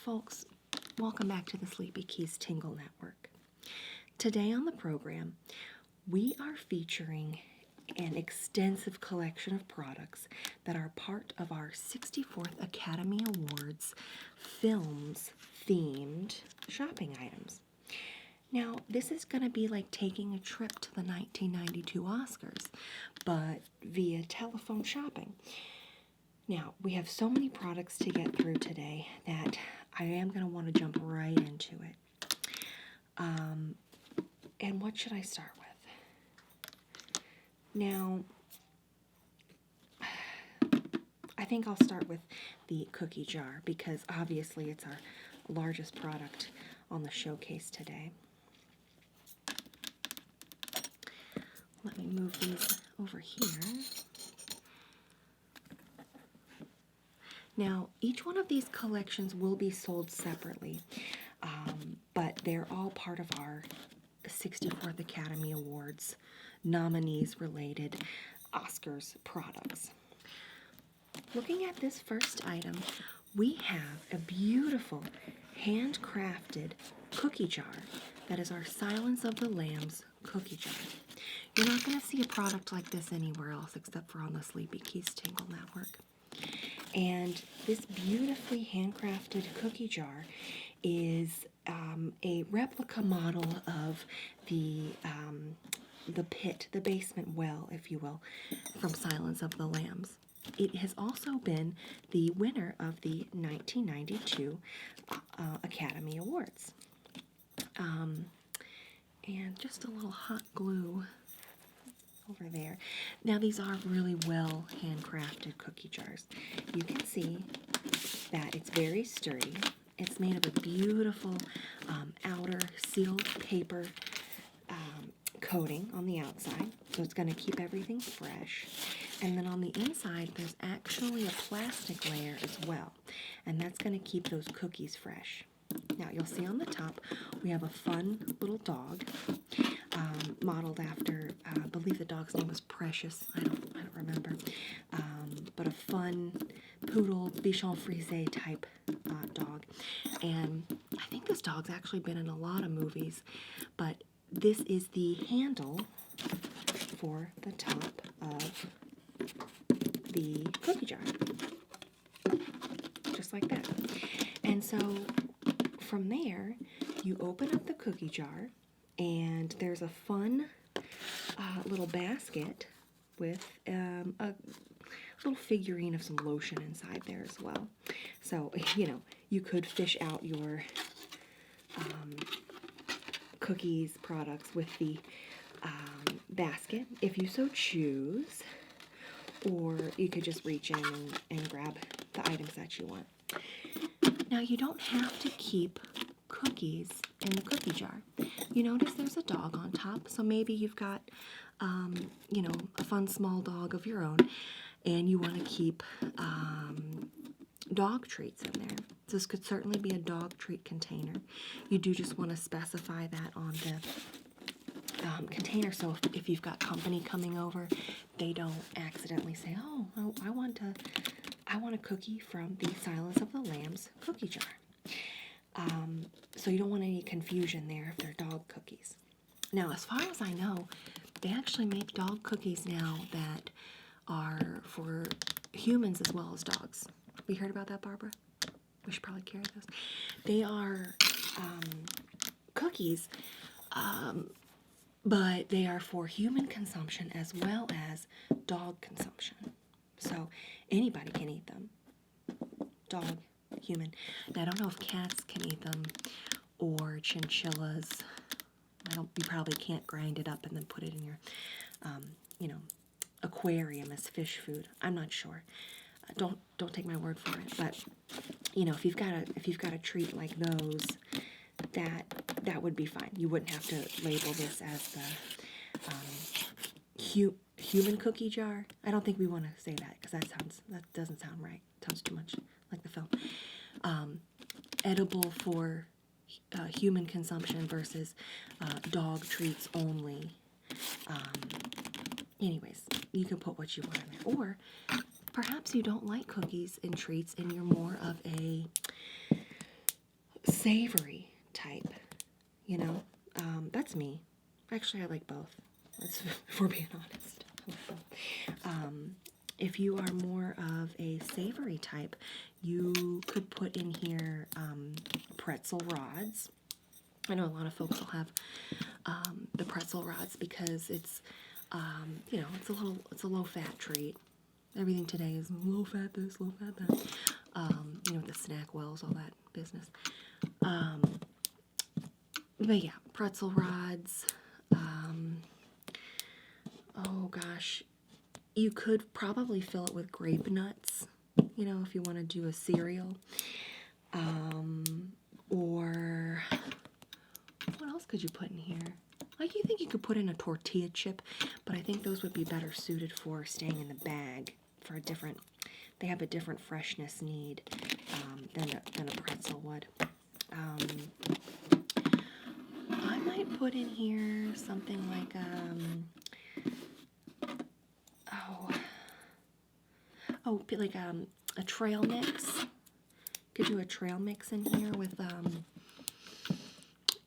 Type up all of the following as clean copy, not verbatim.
Folks, welcome back to the Sleepy Keys Tingle Network. Today on the program, we are featuring an extensive collection of products that are part of our 64th Academy Awards films themed shopping items. Now, this is going to be like taking a trip to the 1992 Oscars, but via telephone shopping. Now, we have so many products to get through today that I am going to want to jump right into it. And what should I start with? Now, I think I'll start with the cookie jar because obviously it's our largest product on the showcase today. Let me move these over here. Now, each one of these collections will be sold separately, but they're all part of our 64th Academy Awards nominees related Oscars products. Looking at this first item, we have a beautiful handcrafted cookie jar that is our Silence of the Lambs cookie jar. You're not going to see a product like this anywhere else except for on the Sleepy Keys Tingle Network. And this beautifully handcrafted cookie jar is a replica model of the pit, the basement well, if you will, from Silence of the Lambs. It has also been the winner of the 1992 Academy Awards. And just a little hot glue over there. Now these are really well handcrafted cookie jars. You can see that it's very sturdy. It's made of a beautiful outer sealed paper coating on the outside, so it's going to keep everything fresh. And then on the inside, there's actually a plastic layer as well, and that's going to keep those cookies fresh. Now you'll see on the top, we have a fun little dog modeled after, I believe the dog's name was Precious. I don't remember, but a fun poodle Bichon Frise type dog. And I think this dog's actually been in a lot of movies, but this is the handle for the top of the cookie jar, just like that. And so from there, you open up the cookie jar, and there's a fun little basket with a little figurine of some lotion inside there as well. So, you could fish out your cookies products with the basket if you so choose, or you could just reach in and grab the items that you want. Now, you don't have to keep cookies in the cookie jar. You notice there's a dog on top, so maybe you've got, a fun small dog of your own, and you want to keep dog treats in there. This could certainly be a dog treat container. You do just want to specify that on the container, so if you've got company coming over, they don't accidentally say, oh, I want a cookie from the Silence of the Lambs cookie jar. So you don't want any confusion there if they're dog cookies. Now, as far as I know, they actually make dog cookies now that are for humans as well as dogs. Have you heard about that, Barbara? We should probably carry those. They are cookies, but they are for human consumption as well as dog consumption. So anybody can eat them. Dog, human. Now, I don't know if cats can eat them or chinchillas. You probably can't grind it up and then put it in your, aquarium as fish food. I'm not sure. Don't take my word for it. But if you've got a treat like those, that would be fine. You wouldn't have to label this as the human cookie jar. I don't think we want to say that because that doesn't sound right. It sounds too much like the film. Edible for human consumption versus dog treats only. Anyways, you can put what you want in there. Or perhaps you don't like cookies and treats and you're more of a savory type, you know. That's me. Actually, I like both. If we're being honest. I like both. If you are more of a savory type, you could put in here pretzel rods. I know a lot of folks will have the pretzel rods because it's, you know, it's a low-fat treat. Everything today is low-fat this, low-fat that. You know, the snack wells, all that business. But yeah, pretzel rods. Oh gosh, you could probably fill it with grape nuts, you know, if you want to do a cereal. Or what else could you put in here? Like, you think you could put in a tortilla chip, but I think those would be better suited for staying in the bag for a different, they have a different freshness need than a pretzel would. I might put in here something like like a trail mix. Could do a trail mix in here with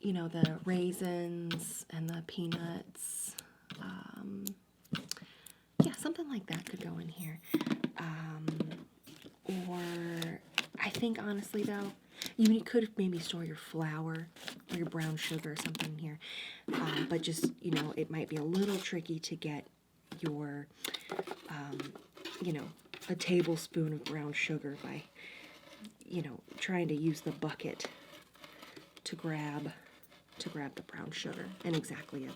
you know, the raisins and the peanuts. Yeah, something like that could go in here. Or I think honestly though, you could maybe store your flour or your brown sugar or something in here. But just, you know, it might be a little tricky to get your, you know, a tablespoon of brown sugar by, you know, trying to use the bucket to grab the brown sugar, and exactly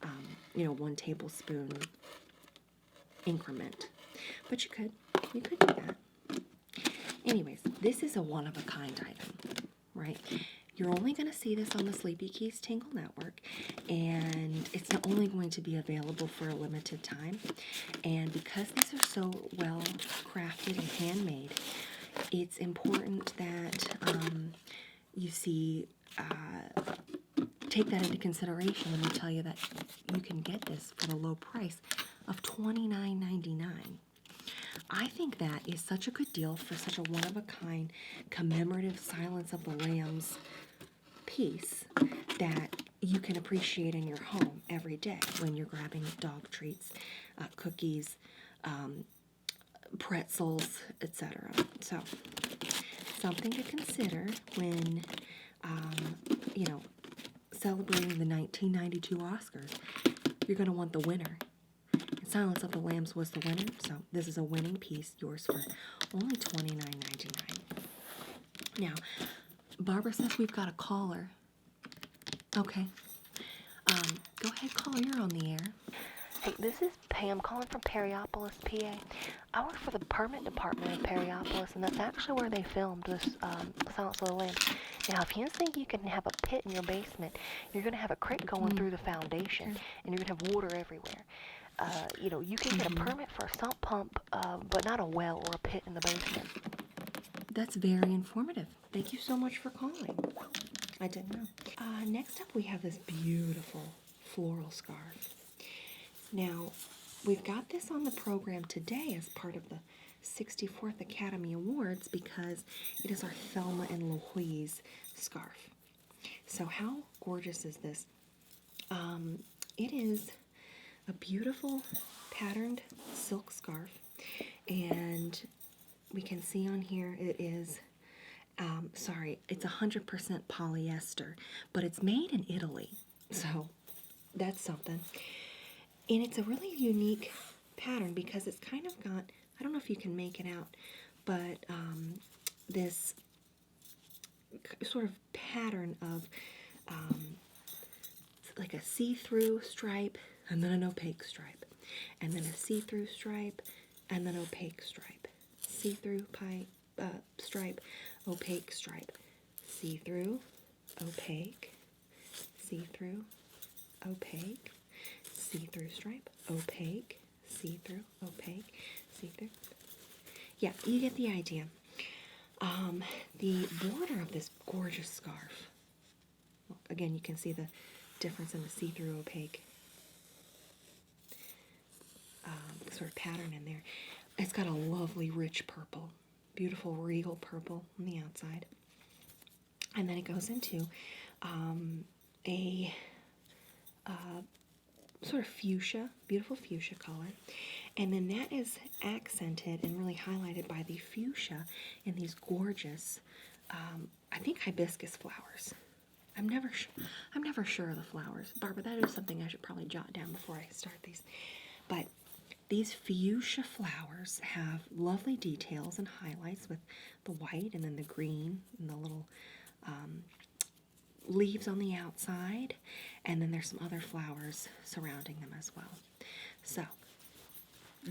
a, you know, 1 tablespoon increment. But you could do that. Anyways, this is a one-of-a-kind item, right? You're only going to see this on the Sleepy Keys Tingle Network, and it's not only going to be available for a limited time. And because these are so well crafted and handmade, it's important that you see, take that into consideration when we tell you that you can get this for the low price of $29.99. I think that is such a good deal for such a one-of-a-kind commemorative Silence of the Lambs piece that you can appreciate in your home every day when you're grabbing dog treats, cookies, pretzels, etc. So, something to consider when, you know, celebrating the 1992 Oscars. You're going to want the winner. Silence of the Lambs was the winner, so this is a winning piece, yours for only $29.99. Now, Barbara says we've got a caller. Okay. Go ahead, caller, you're on the air. Hey, this is Pam calling from Perryopolis, PA. I work for the permit department in Perryopolis, and that's actually where they filmed this Silence of the Lambs. Now, if you think you can have a pit in your basement, you're going to have a creek going through the foundation, and you're going to have water everywhere. You know, you can get a permit for a sump pump, but not a well or a pit in the basement. That's very informative. Thank you so much for calling. I didn't know. Next up, we have this beautiful floral scarf. Now, we've got this on the program today as part of the 64th Academy Awards because it is our Thelma and Louise scarf. So how gorgeous is this? It is a beautiful patterned silk scarf, and we can see on here it is, it's 100% polyester, but it's made in Italy, so that's something. And it's a really unique pattern because it's kind of got, I don't know if you can make it out, but this sort of pattern of like a see-through stripe, and then an opaque stripe, and then a see-through stripe, and then opaque stripe. See-through stripe, opaque stripe. See-through, opaque, see-through, opaque, see-through stripe, opaque, see-through, opaque, see-through. Yeah, you get the idea. The border of this gorgeous scarf, again, you can see the difference in the see-through opaque sort of pattern in there. It's got a lovely rich purple, beautiful regal purple on the outside. And then it goes into a sort of fuchsia, beautiful fuchsia color. And then that is accented and really highlighted by the fuchsia in these gorgeous, I think hibiscus flowers. I'm never sure of the flowers. Barbara, that is something I should probably jot down before I start these. But these fuchsia flowers have lovely details and highlights with the white and then the green and the little leaves on the outside, and then there's some other flowers surrounding them as well. So,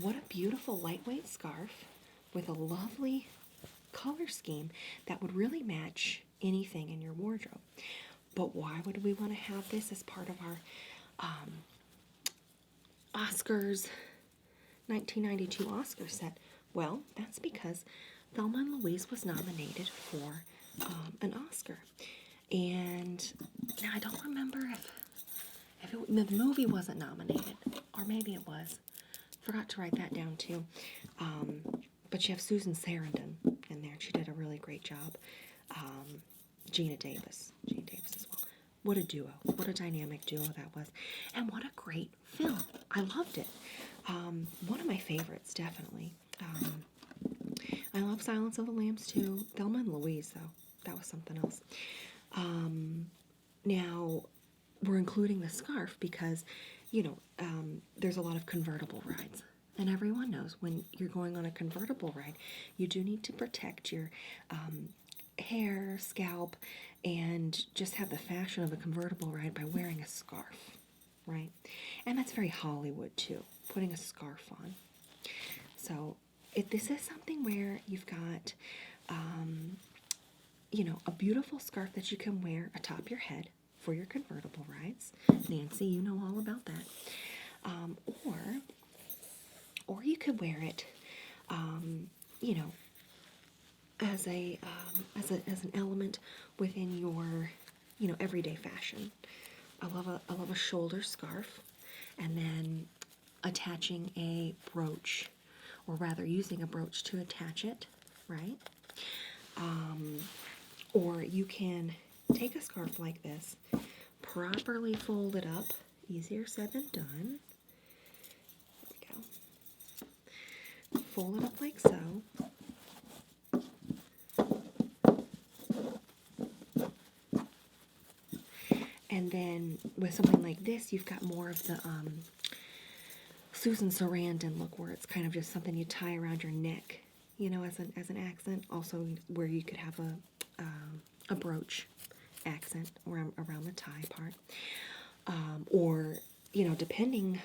what a beautiful lightweight scarf with a lovely color scheme that would really match anything in your wardrobe. But why would we want to have this as part of our Oscars 1992 Oscar set? Well, that's because Thelma and Louise was nominated for an Oscar. And now I don't remember if the movie wasn't nominated, or maybe it was. Forgot to write that down too. But you have Susan Sarandon in there. She did a really great job. Gina Davis as well. What a duo. What a dynamic duo that was. And what a great film. I loved it. One of my favorites, definitely. I love Silence of the Lambs too. Thelma and Louise, though. That was something else. Now, we're including the scarf because, there's a lot of convertible rides. And everyone knows when you're going on a convertible ride, you do need to protect your hair, scalp, and just have the fashion of a convertible ride by wearing a scarf, right? And that's very Hollywood, too, putting a scarf on. So this is something where you've got, a beautiful scarf that you can wear atop your head for your convertible rides. Nancy, you know all about that. Or you could wear it, as an element within your, everyday fashion. I love a shoulder scarf, and then attaching a brooch, or rather using a brooch to attach it, right? Or you can take a scarf like this, properly fold it up. Easier said than done. There we go. Fold it up like so. And then with something like this, you've got more of the Susan Sarandon look, where it's kind of just something you tie around your neck, as an accent. Also, where you could have a brooch accent around the tie part, or depending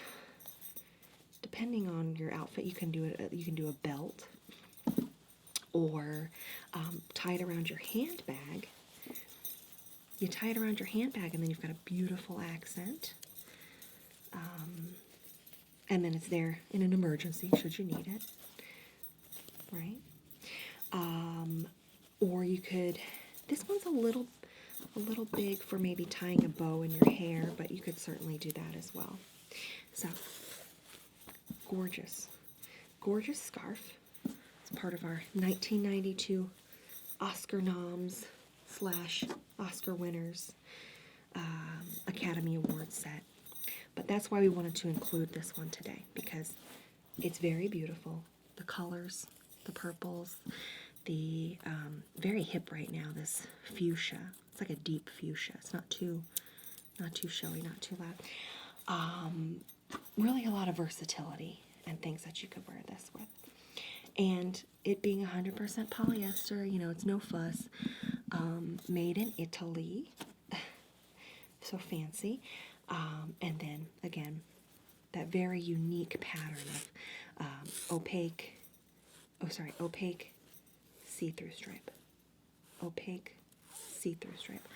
on your outfit, you can do a belt, or tie it around your handbag. You tie it around your handbag, and then you've got a beautiful accent. And then it's there in an emergency, should you need it, right? Or you could, this one's a little big for maybe tying a bow in your hair, but you could certainly do that as well. So, gorgeous scarf. It's part of our 1992 Oscar noms / Oscar winners Academy Award set. But that's why we wanted to include this one today, because it's very beautiful. The colors, the purples, the very hip right now, this fuchsia. It's like a deep fuchsia. It's not too showy, not too loud. Really a lot of versatility and things that you could wear this with. And it being 100% polyester, it's no fuss. Made in Italy. So fancy. And then, again, that very unique pattern of opaque see-through stripe. Opaque see-through stripe.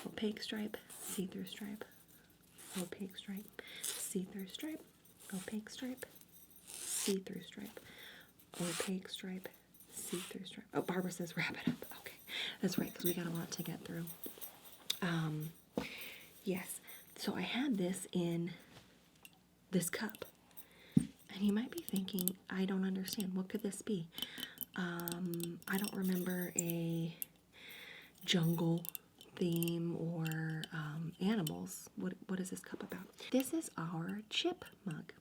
Opaque stripe, see-through stripe. Opaque stripe, see-through stripe. Opaque stripe, see-through stripe. Opaque stripe, see-through stripe. Oh, Barbara says wrap it up. Okay, that's right, because we got a lot to get through. Yes, so I had this in this cup. And you might be thinking, I don't understand. What could this be? I don't remember a jungle theme or animals. What is this cup about? This is our chip mug.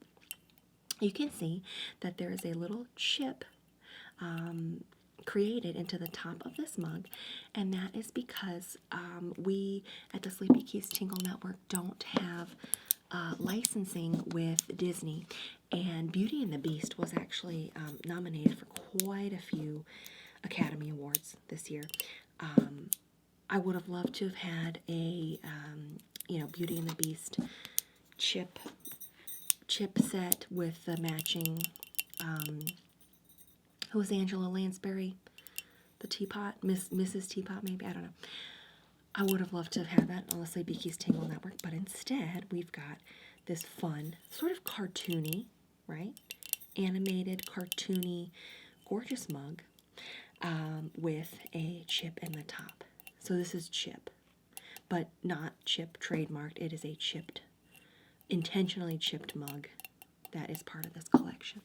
You can see that there is a little chip created into the top of this mug, and that is because we at the Sleepy Keys Tingle Network don't have licensing with Disney, and Beauty and the Beast was actually nominated for quite a few Academy Awards this year. I would have loved to have had a Beauty and the Beast chip set with the matching who was Angela Lansbury? The teapot? Mrs. Teapot, maybe? I don't know. I would have loved to have had that on the Sleepy Keys Tingle Network, but instead we've got this fun, sort of cartoony, right? Animated, cartoony, gorgeous mug with a chip in the top. So this is Chip, but not Chip trademarked. It is a chipped, intentionally chipped mug that is part of this collection.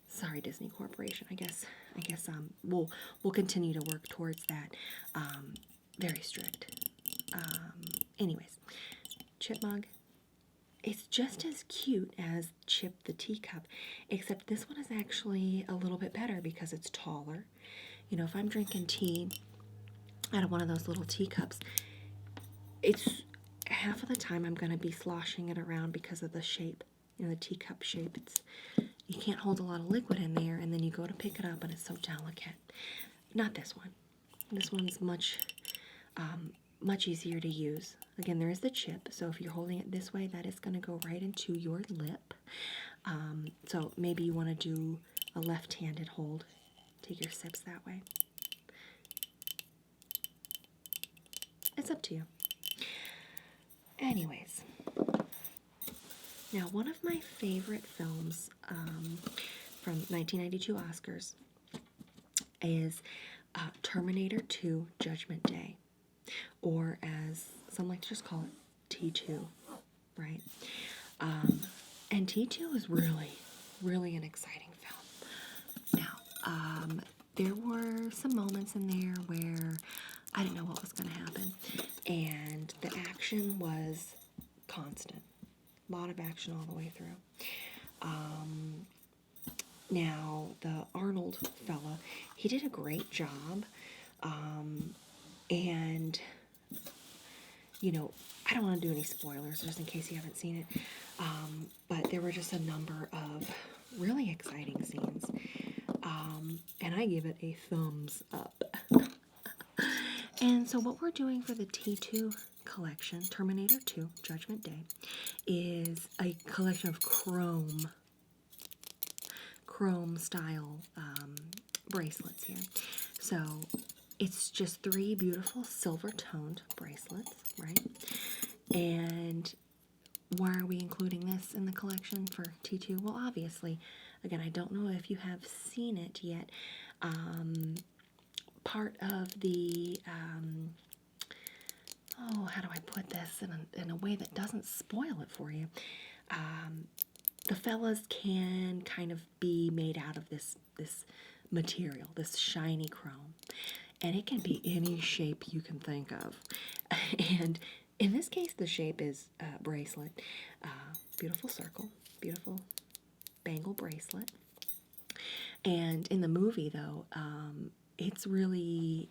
Sorry, Disney Corporation. I guess we'll continue to work towards that. Very strict. Anyways, Chip mug. It's just as cute as Chip the teacup, except this one is actually a little bit better because it's taller. You know, if I'm drinking tea out of one of those little teacups, it's half of the time I'm going to be sloshing it around because of the shape. You know, the teacup shape. You can't hold a lot of liquid in there, and then you go to pick it up, and it's so delicate. Not this one. This one's much easier to use. Again, there is the chip, so if you're holding it this way, that is going to go right into your lip. So maybe you want to do a left-handed hold. Take your sips that way. It's up to you. Anyways. Now, one of my favorite films from 1992 Oscars is Terminator 2 Judgment Day, or as some like to just call it, T2, right? And T2 is really, really an exciting film. Now, there were some moments in there where I didn't know what was going to happen, and the action was constant. A lot of action all the way through. Now, the Arnold fella, he did a great job. And, you know, I don't want to do any spoilers just in case you haven't seen it. But there were just a number of really exciting scenes. And I give it a thumbs up. And so what we're doing for the T2 collection, Terminator 2 Judgment Day, is a collection of chrome style bracelets here. So it's just 3 beautiful silver toned bracelets, right? And why are we including this in the collection for T2? Well, obviously, again, I don't know if you have seen it yet. Part of the how do I put this in a way that doesn't spoil it for you? The fellas can kind of be made out of this material, this shiny chrome, and it can be any shape you can think of. And in this case, the shape is bracelet, beautiful circle, beautiful bangle bracelet. And in the movie, though, it's really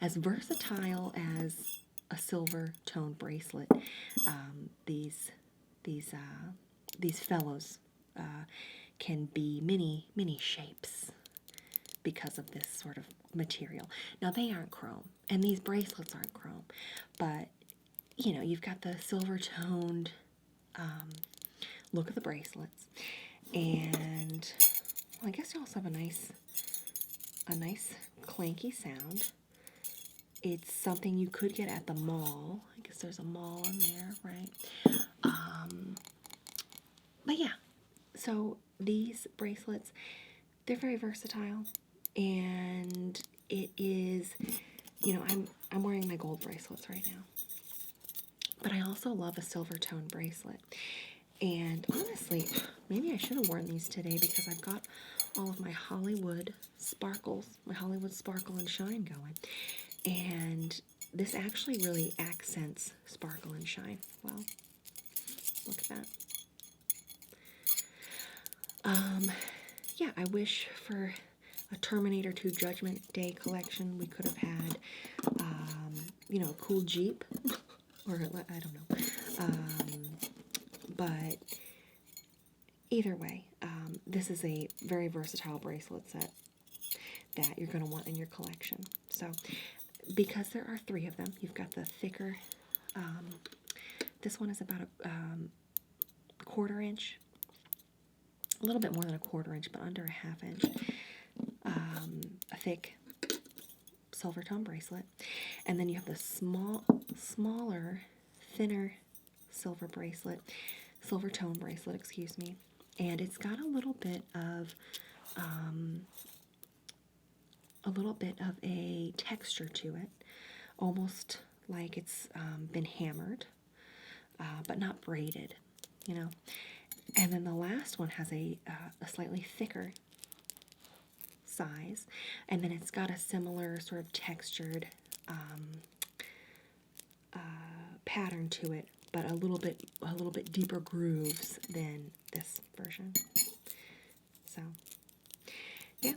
as versatile as a silver tone bracelet. These fellows can be many shapes because of this sort of material. Now, they aren't chrome, and these bracelets aren't chrome, but you know, you've got the silver toned look of the bracelets, and well, I guess you also have a nice clanky sound. It's something you could get at the mall. I guess there's a mall in there, right? But yeah, so these bracelets, they're very versatile, and it is, you know, I'm wearing my gold bracelets right now, but I also love a silver tone bracelet. And honestly, maybe I should have worn these today because I've got all of my Hollywood sparkles, my Hollywood sparkle and shine going. And this actually really accents sparkle and shine. Well, look at that. Yeah, I wish for a Terminator 2 Judgment Day collection we could have had, you know, a cool Jeep, or I don't know. But either way, this is a very versatile bracelet set that you're going to want in your collection. So, because there are 3 of them, you've got the thicker, this one is about a 1/4 inch, a little bit more than a 1/4 inch, but under a 1/2 inch, a thick silver tone bracelet. And then you have the smaller, thinner silver tone bracelet, excuse me. And it's got a little bit of a texture to it, almost like it's been hammered, but not braided, you know. And then the last one has a slightly thicker size, and then it's got a similar sort of textured pattern to it, but a little bit deeper grooves than this version. So, yeah,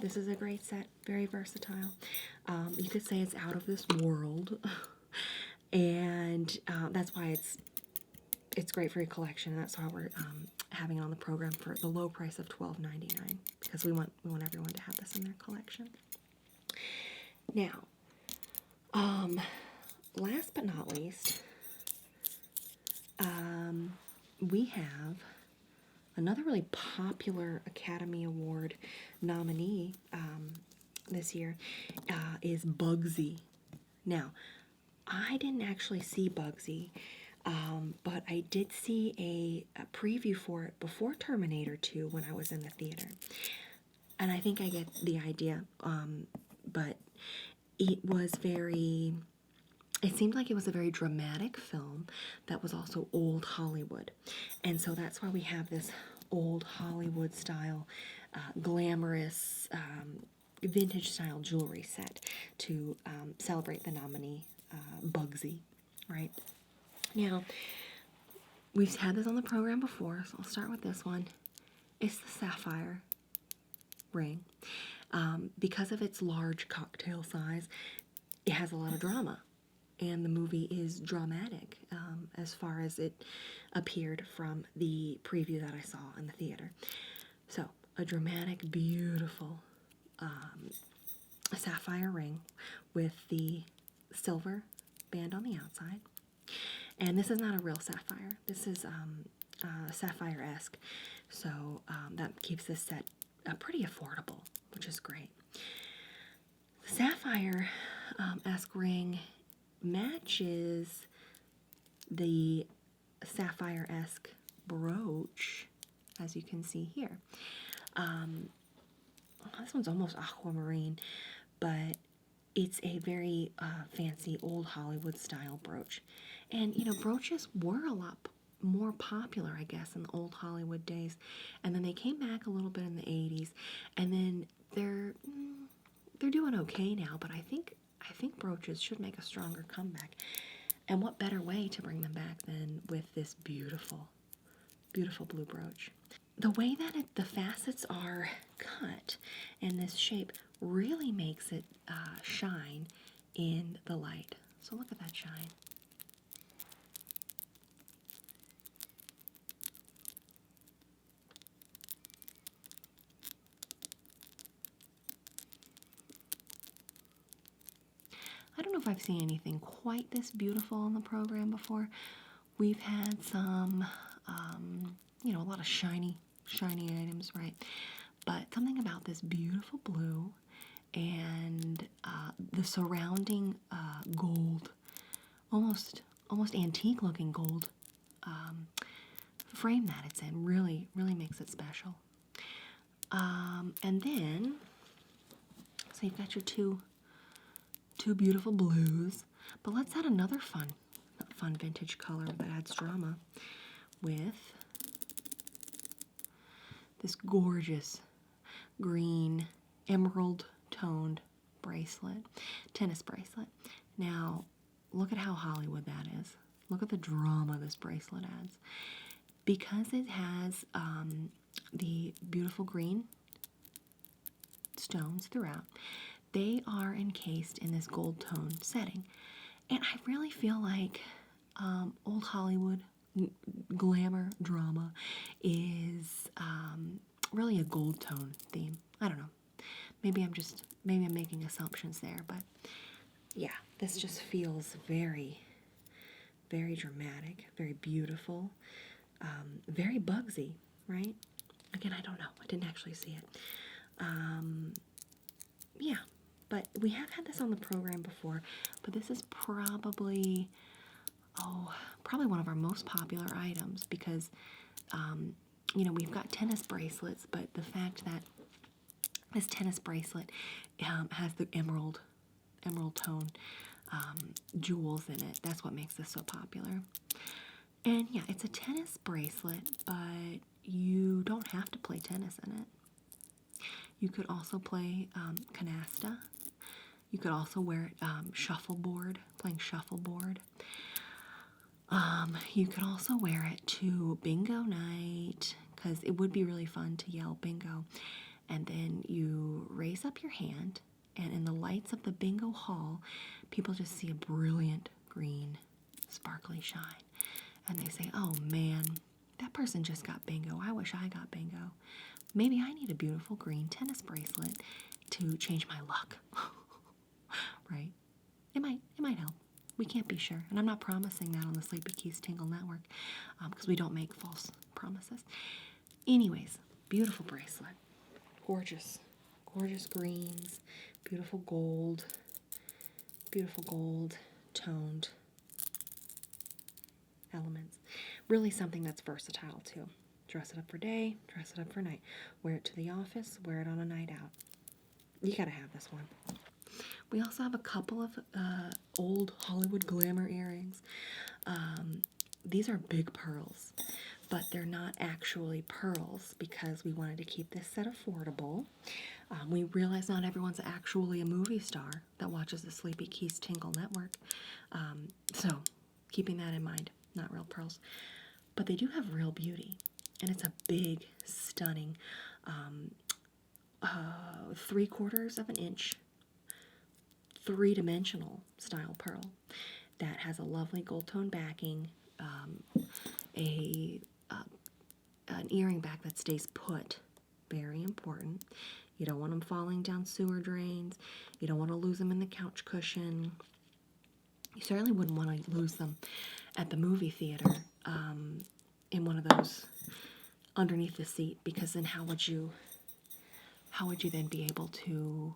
this is a great set, very versatile. You could say it's out of this world, and that's why it's great for your collection. And that's why we're having it on the program for the low price of $12.99, because we want everyone to have this in their collection. Now, last but not least, we have another really popular Academy Award nominee this year is Bugsy. Now, I didn't actually see Bugsy, but I did see a preview for it before Terminator 2 when I was in the theater. And I think I get the idea, but it seemed like it was a very dramatic film that was also old Hollywood. And so that's why we have this old Hollywood style, glamorous, vintage style jewelry set to celebrate the nominee, Bugsy, right? Now, we've had this on the program before, so I'll start with this one. It's the sapphire ring. Because of its large cocktail size, it has a lot of drama. And the movie is dramatic as far as it appeared from the preview that I saw in the theater. So, a dramatic, beautiful sapphire ring with the silver band on the outside. And this is not a real sapphire. This is sapphire-esque. So that keeps this set pretty affordable, which is great. The sapphire-esque ring matches the sapphire-esque brooch, as you can see here. This one's almost aquamarine, but it's a very fancy old Hollywood style brooch. And, you know, brooches were a lot more popular, I guess, in the old Hollywood days. And then they came back a little bit in the 80s. And then they're doing okay now, but I think brooches should make a stronger comeback. And what better way to bring them back than with this beautiful, beautiful blue brooch. The way that the facets are cut in this shape really makes it shine in the light. So look at that shine. I don't know if I've seen anything quite this beautiful on the program before. We've had some, you know, a lot of shiny items, right? But something about this beautiful blue and the surrounding gold, almost antique looking gold frame that it's in really makes it special. And then, so you've got your two beautiful blues, but let's add another fun vintage color that adds drama with this gorgeous green emerald toned bracelet, tennis bracelet. Now, look at how Hollywood that is. Look at the drama this bracelet adds. Because it has the beautiful green stones throughout, they are encased in this gold tone setting. And I really feel like old Hollywood glamour drama is really a gold tone theme. I don't know. Maybe I'm making assumptions there, but yeah, this just feels very, very dramatic, very beautiful, very Bugsy, right? Again, I don't know. I didn't actually see it. Yeah, but we have had this on the program before, but this is probably one of our most popular items because, we've got tennis bracelets, but the fact that this tennis bracelet has the emerald tone jewels in it, that's what makes this so popular. And yeah, it's a tennis bracelet, but you don't have to play tennis in it. You could also play canasta. You could also wear it playing shuffleboard. You could also wear it to bingo night, because it would be really fun to yell bingo. And then you raise up your hand, and in the lights of the bingo hall, people just see a brilliant green, sparkly shine. And they say, oh man, that person just got bingo. I wish I got bingo. Maybe I need a beautiful green tennis bracelet to change my luck. Right? It might help. We can't be sure. And I'm not promising that on the Sleepy Keys Tingle Network because we don't make false promises. Anyways, beautiful bracelet. Gorgeous. Gorgeous greens. Beautiful gold toned elements. Really something that's versatile too. Dress it up for day, dress it up for night. Wear it to the office, wear it on a night out. You gotta have this one. We also have a couple of old Hollywood glamour earrings. These are big pearls, but they're not actually pearls because we wanted to keep this set affordable. We realize not everyone's actually a movie star that watches the Sleepy Keys Tingle Network. So, keeping that in mind, not real pearls. But they do have real beauty. And it's a big, stunning 3/4 of an inch, 3-dimensional style pearl that has a lovely gold tone backing, an earring back that stays put, very important. You don't want them falling down sewer drains. You don't want to lose them in the couch cushion. You certainly wouldn't want to lose them at the movie theater in one of those underneath the seat, because then how would you then be able to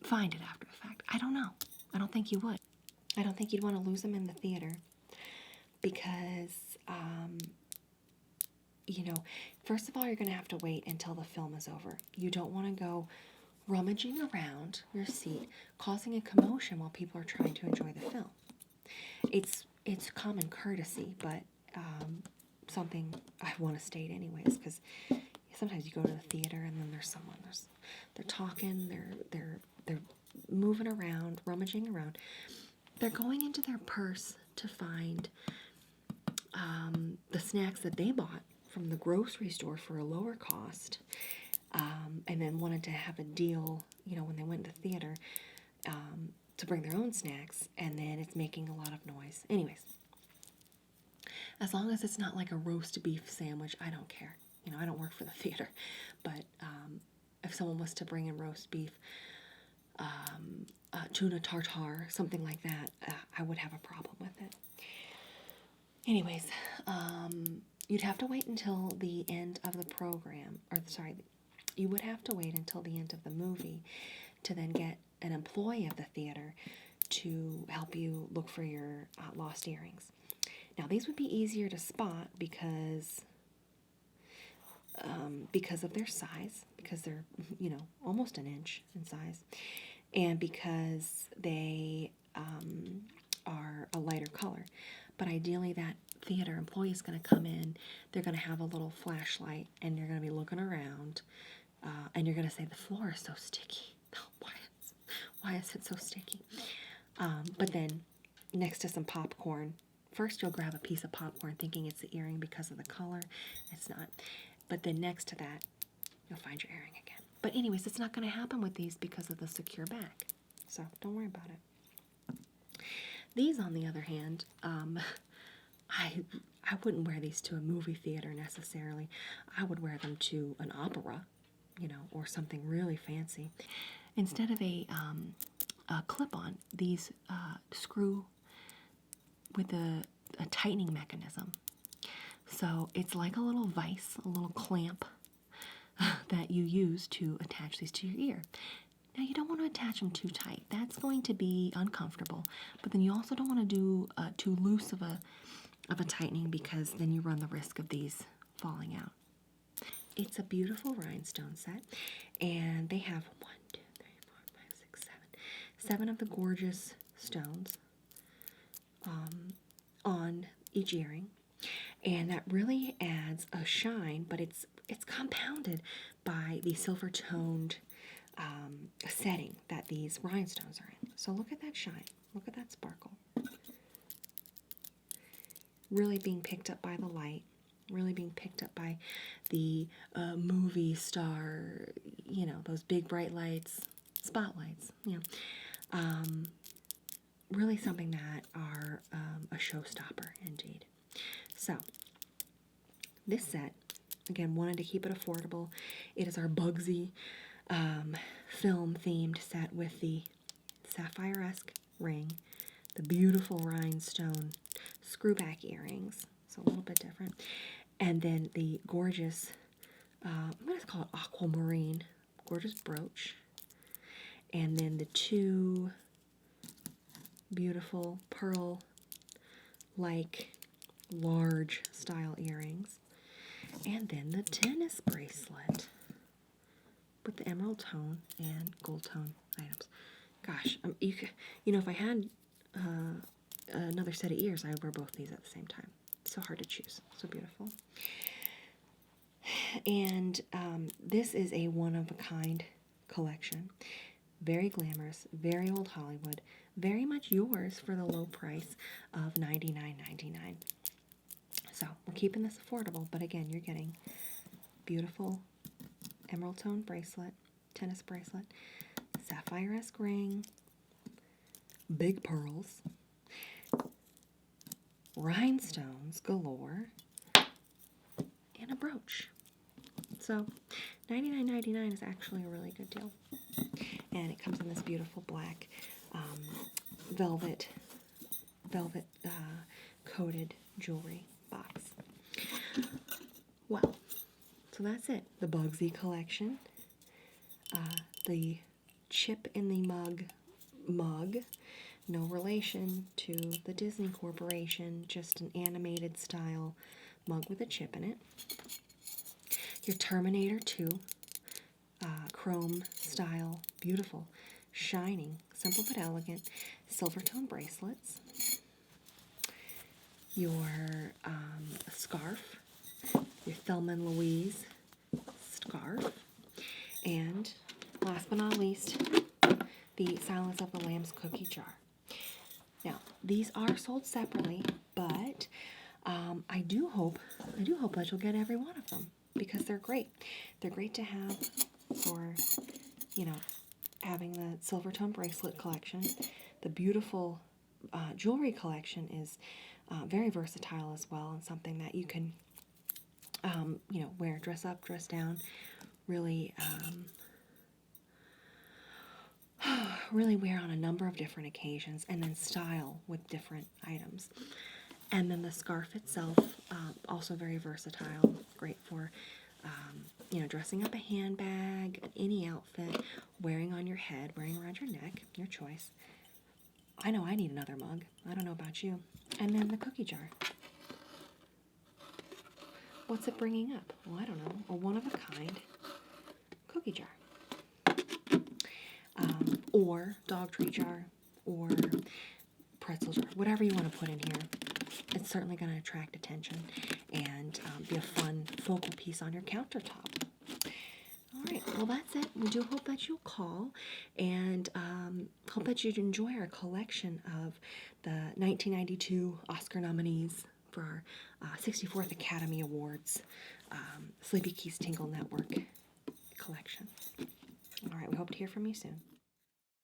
find it after the fact? I don't know. I don't think you would. I don't think you'd want to lose them in the theater because, first of all, you're going to have to wait until the film is over. You don't want to go rummaging around your seat, causing a commotion while people are trying to enjoy the film. It's common courtesy, but something I want to state anyways, because sometimes you go to the theater and then there's someone, they're talking, they're moving around, rummaging around. They're going into their purse to find the snacks that they bought from the grocery store for a lower cost, and then wanted to have a deal, when they went to the theater, to bring their own snacks, and then it's making a lot of noise. Anyways, as long as it's not like a roast beef sandwich, I don't care. I don't work for the theater, but if someone was to bring in roast beef, tuna tartare, something like that, I would have a problem with it. Anyways, you'd have to wait until the end of the program, you would have to wait until the end of the movie to then get an employee of the theater to help you look for your lost earrings. Now, these would be easier to spot because of their size, because they're, almost an inch in size, and because they are a lighter color. But ideally, that theater employee is going to come in, they're going to have a little flashlight, and you're going to be looking around, and you're going to say, the floor is so sticky. Why Why is it so sticky? But then next to some popcorn, first you'll grab a piece of popcorn thinking it's the earring because of the color. It's not. But then next to that, you'll find your earring again. But anyways, it's not going to happen with these because of the secure back. So don't worry about it. These, on the other hand, I wouldn't wear these to a movie theater necessarily. I would wear them to an opera, or something really fancy. Instead of a clip-on, these screw with a tightening mechanism. So it's like a little vise, a little clamp that you use to attach these to your ear. Now, you don't want to attach them too tight. That's going to be uncomfortable. But then you also don't want to do too loose of a tightening, because then you run the risk of these falling out. It's a beautiful rhinestone set, and they have 7 of the gorgeous stones on each earring, and that really adds a shine, but it's compounded by the silver-toned setting that these rhinestones are in. So look at that shine. Look at that sparkle. Really being picked up by the light, really being picked up by the movie star, those big bright lights, spotlights, really something that are a showstopper indeed. So this set, again, wanted to keep it affordable. It is our Bugsy film themed set with the sapphire-esque ring, the beautiful rhinestone screwback earrings, so a little bit different, and then the gorgeous, I'm going to call it aquamarine, gorgeous brooch, and then the 2 beautiful pearl-like large style earrings, and then the tennis bracelet with the emerald tone and gold tone items. Gosh, if I had another set of ears, I would wear both these at the same time. So hard to choose. So beautiful. And this is a one-of-a-kind collection. Very glamorous, very old Hollywood, very much yours for the low price of $99.99. So we're keeping this affordable, but again, you're getting beautiful emerald tone bracelet, tennis bracelet, sapphire-esque ring, big pearls, rhinestones galore, and a brooch. So $99.99 is actually a really good deal. And it comes in this beautiful black velvet coated jewelry box. Well, so that's it. The Bugsy collection, the chip in the mug, no relation to the Disney Corporation, just an animated style mug with a chip in it. Your Terminator 2, chrome style, beautiful, shining, simple but elegant, silver tone bracelets. Your scarf, your Thelma and Louise scarf, and last but not least, the Silence of the Lambs cookie jar. Now, these are sold separately, but I do hope that you'll get every one of them, because they're great. They're great to have for, having the silver tone bracelet collection. The beautiful jewelry collection is very versatile as well, and something that you can, wear dress up, dress down, really, really wear on a number of different occasions, and then style with different items. And then the scarf itself, also very versatile, great for, dressing up a handbag, any outfit, wearing on your head, wearing around your neck, your choice. I know I need another mug. I don't know about you. And then the cookie jar. What's it bringing up? Well, I don't know. A one-of-a-kind cookie jar. Or dog treat jar, or pretzel jar, whatever you want to put in here. It's certainly going to attract attention and be a fun focal piece on your countertop. All right, Well, that's it. We do hope that you'll call and hope that you'd enjoy our collection of the 1992 Oscar nominees for our 64th Academy Awards Sleepy Keys Tingle Network collection. All right, we hope to hear from you soon.